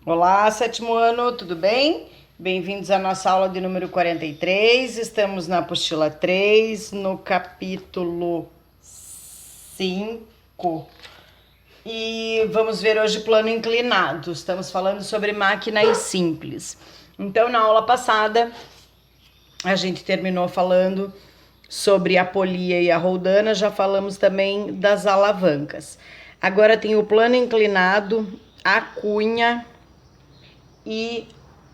Olá, sétimo ano, tudo bem? Bem-vindos à nossa aula de número 43. Estamos na apostila 3, no capítulo 5. E vamos ver hoje plano inclinado. Estamos falando sobre máquinas simples. Então, na aula passada, a gente terminou falando sobre a polia e a roldana, já falamos também das alavancas. Agora tem o plano inclinado, a cunha e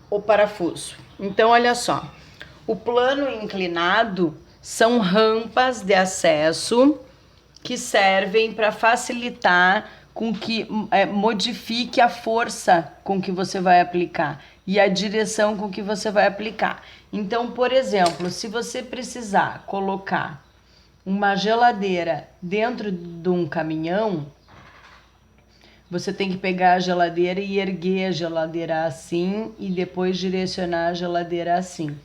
o parafuso. Então, olha só, o plano inclinado são rampas de acesso que servem para facilitar com que modifique a força com que você vai aplicar e a direção com que você vai aplicar. Então, por exemplo, se você precisar colocar uma geladeira dentro de um caminhão, você tem que pegar a geladeira e erguer a geladeira assim e depois direcionar a geladeira assim.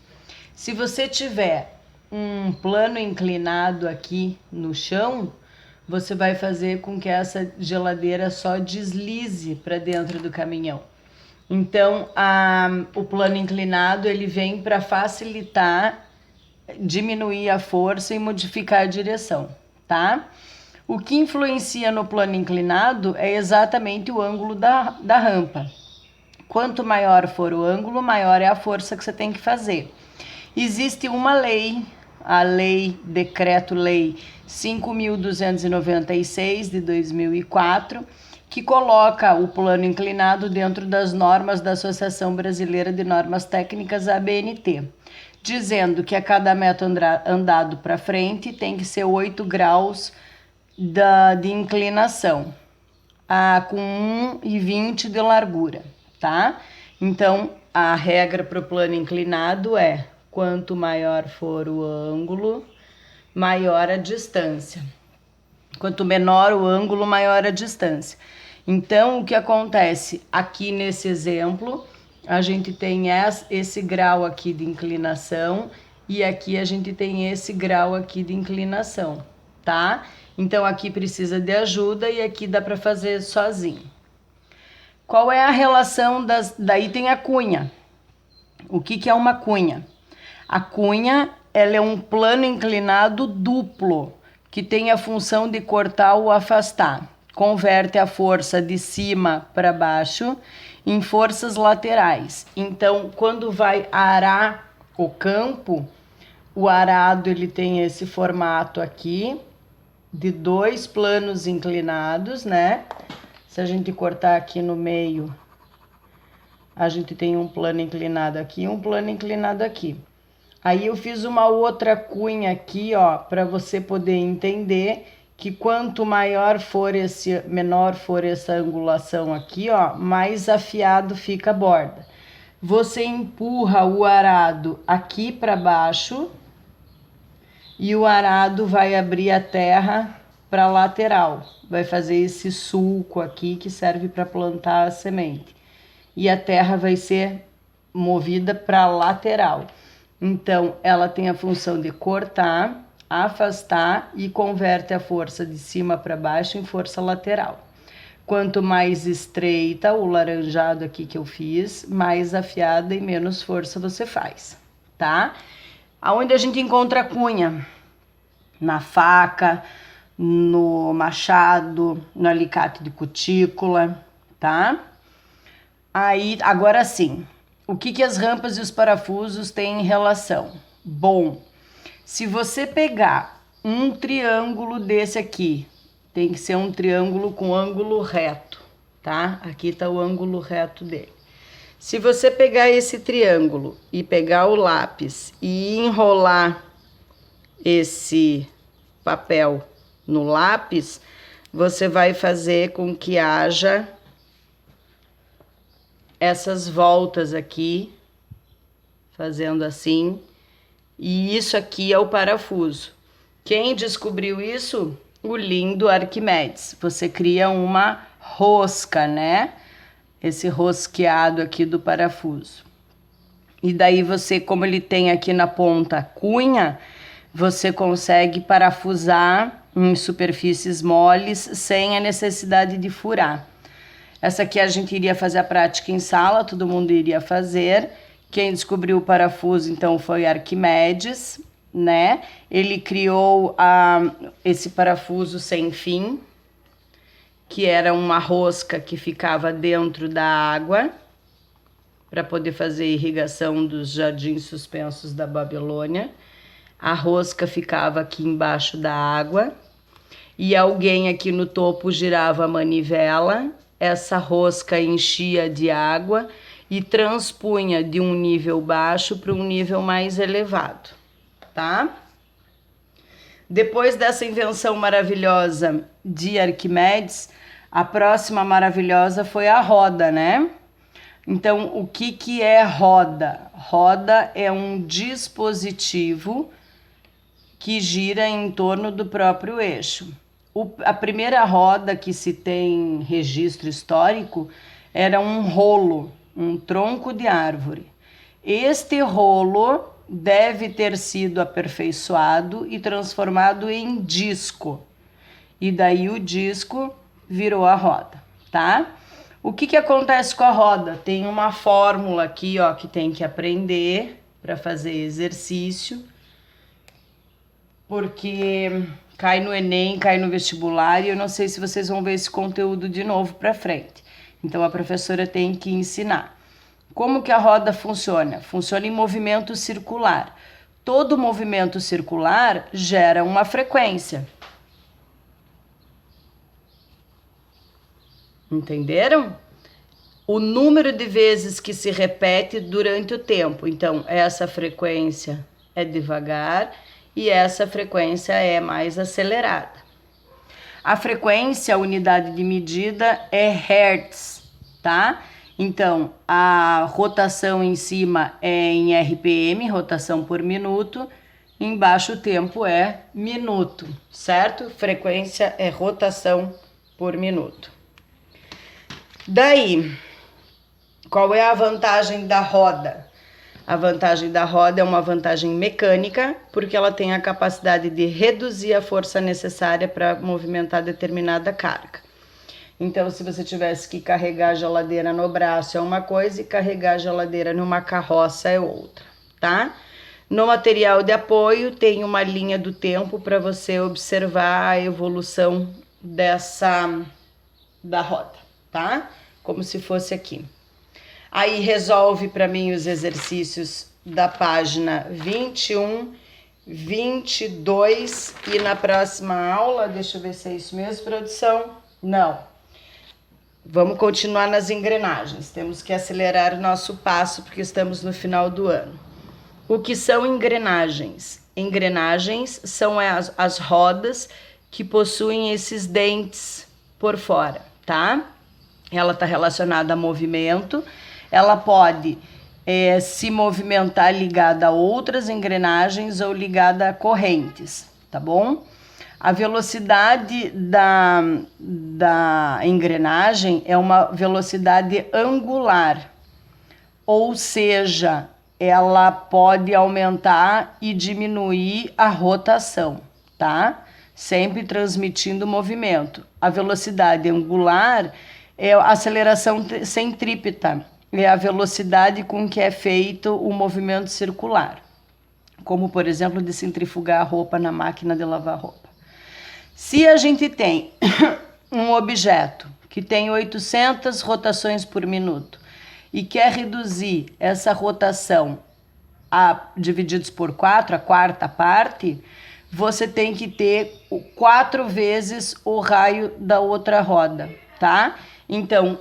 Se você tiver um plano inclinado aqui no chão, você vai fazer com que essa geladeira só deslize para dentro do caminhão. Então, o plano inclinado ele vem para facilitar, diminuir a força e modificar a direção, tá? O que influencia no plano inclinado é exatamente o ângulo da rampa. Quanto maior for o ângulo, maior é a força que você tem que fazer. Existe uma lei, a Decreto-Lei 5.296 de 2004, que coloca o plano inclinado dentro das normas da Associação Brasileira de Normas Técnicas, ABNT, dizendo que a cada metro andado para frente tem que ser 8 graus de inclinação, com 1,20 de largura, tá? Então, a regra para o plano inclinado é: quanto maior for o ângulo, maior a distância. Quanto menor o ângulo, maior a distância. Então, o que acontece aqui nesse exemplo, a gente tem esse grau aqui de inclinação e aqui a gente tem esse grau aqui de inclinação, tá? Então, aqui precisa de ajuda e aqui dá para fazer sozinho. Qual é a relação daí tem a cunha. O que é uma cunha? A cunha, ela é um plano inclinado duplo, que tem a função de cortar ou afastar. Converte a força de cima para baixo em forças laterais. Então, quando vai arar o campo, o arado ele tem esse formato aqui, de 2 planos inclinados, né? Se a gente cortar aqui no meio, a gente tem um plano inclinado aqui e um plano inclinado aqui. Aí eu fiz uma outra cunha aqui, ó, para você poder entender que quanto menor for essa angulação aqui, ó, mais afiado fica a borda. Você empurra o arado aqui para baixo e o arado vai abrir a terra para a lateral. Vai fazer esse sulco aqui que serve para plantar a semente. E a terra vai ser movida para a lateral. Então, ela tem a função de cortar, afastar e converte a força de cima para baixo em força lateral. Quanto mais estreita, o laranjado aqui que eu fiz, mais afiada e menos força você faz, tá? Aonde a gente encontra a cunha? Na faca, no machado, no alicate de cutícula, tá? Aí, agora sim, o que as rampas e os parafusos têm em relação? Bom, se você pegar um triângulo desse aqui, tem que ser um triângulo com ângulo reto, tá? Aqui tá o ângulo reto dele. Se você pegar esse triângulo e pegar o lápis e enrolar esse papel no lápis, você vai fazer com que haja essas voltas aqui, fazendo assim, e isso aqui é o parafuso. Quem descobriu isso? O lindo Arquimedes. Você cria uma rosca, né? Esse rosqueado aqui do parafuso. E daí você, como ele tem aqui na ponta cunha, você consegue parafusar em superfícies moles sem a necessidade de furar. Essa aqui a gente iria fazer a prática em sala, todo mundo iria fazer. Quem descobriu o parafuso, então, foi Arquimedes, né? Ele criou esse parafuso sem fim, que era uma rosca que ficava dentro da água, para poder fazer irrigação dos jardins suspensos da Babilônia. A rosca ficava aqui embaixo da água, e alguém aqui no topo girava a manivela. Essa rosca enchia de água e transpunha de um nível baixo para um nível mais elevado, tá? Depois dessa invenção maravilhosa de Arquimedes, a próxima maravilhosa foi a roda, né? Então, o que é roda? Roda é um dispositivo que gira em torno do próprio eixo. A primeira roda que se tem registro histórico era um rolo, um tronco de árvore. Este rolo deve ter sido aperfeiçoado e transformado em disco. E daí o disco virou a roda, tá? O que acontece com a roda? Tem uma fórmula aqui, ó, que tem que aprender para fazer exercício, porque cai no Enem, cai no vestibular, e eu não sei se vocês vão ver esse conteúdo de novo para frente. Então, a professora tem que ensinar. Como que a roda funciona? Funciona em movimento circular. Todo movimento circular gera uma frequência. Entenderam? O número de vezes que se repete durante o tempo. Então, essa frequência é devagar e essa frequência é mais acelerada. A frequência, a unidade de medida é Hertz, tá? Então, a rotação em cima é em RPM, rotação por minuto. Embaixo o tempo é minuto, certo? Frequência é rotação por minuto. Daí, qual é a vantagem da roda? A vantagem da roda é uma vantagem mecânica, porque ela tem a capacidade de reduzir a força necessária para movimentar determinada carga. Então, se você tivesse que carregar a geladeira no braço é uma coisa e carregar a geladeira numa carroça é outra, tá? No material de apoio tem uma linha do tempo para você observar a evolução da roda, tá? Como se fosse aqui. Aí resolve para mim os exercícios da página 21, 22 e na próxima aula, deixa eu ver se é isso mesmo, produção? Não. Vamos continuar nas engrenagens. Temos que acelerar o nosso passo porque estamos no final do ano. O que são engrenagens? Engrenagens são as rodas que possuem esses dentes por fora, tá? Ela está relacionada a movimento. Ela pode se movimentar ligada a outras engrenagens ou ligada a correntes, tá bom? A velocidade da engrenagem é uma velocidade angular, ou seja, ela pode aumentar e diminuir a rotação, tá? Sempre transmitindo movimento. A velocidade angular é a aceleração centrípeta, é a velocidade com que é feito o movimento circular, como, por exemplo, de centrifugar a roupa na máquina de lavar roupa. Se a gente tem um objeto que tem 800 rotações por minuto e quer reduzir essa rotação divididos por 4, a quarta parte, você tem que ter 4 vezes o raio da outra roda, tá? Então,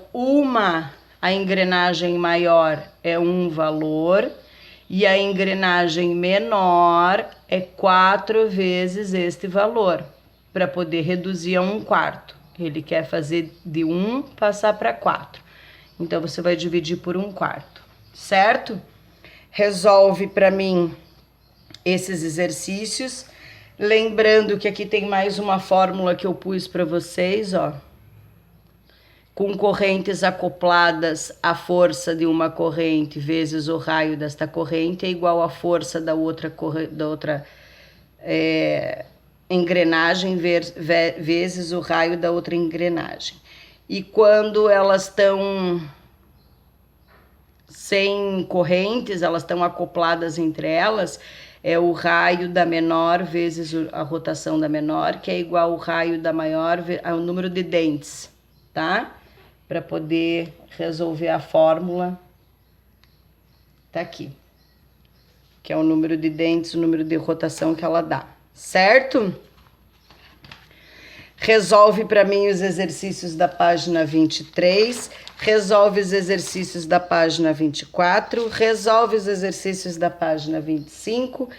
a engrenagem maior é um valor e a engrenagem menor é 4 vezes este valor, para poder reduzir a 1/4. Ele quer fazer de 1 passar para 4. Então, você vai dividir por 1/4, certo? Resolve para mim esses exercícios. Lembrando que aqui tem mais uma fórmula que eu pus para vocês, ó. Com correntes acopladas, a força de uma corrente vezes o raio desta corrente é igual à força da outra engrenagem vezes o raio da outra engrenagem. e quando elas estão sem correntes, elas estão acopladas entre elas, é o raio da menor vezes a rotação da menor, que é igual ao raio da maior ao número de dentes, tá? Para poder resolver a fórmula, tá aqui, que é o número de dentes, o número de rotação que ela dá, certo? Resolve para mim os exercícios da página 23, resolve os exercícios da página 24, resolve os exercícios da página 25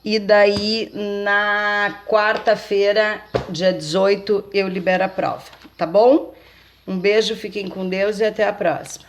e daí na quarta-feira, dia 18, eu libero a prova, tá bom? Um beijo, fiquem com Deus e até a próxima.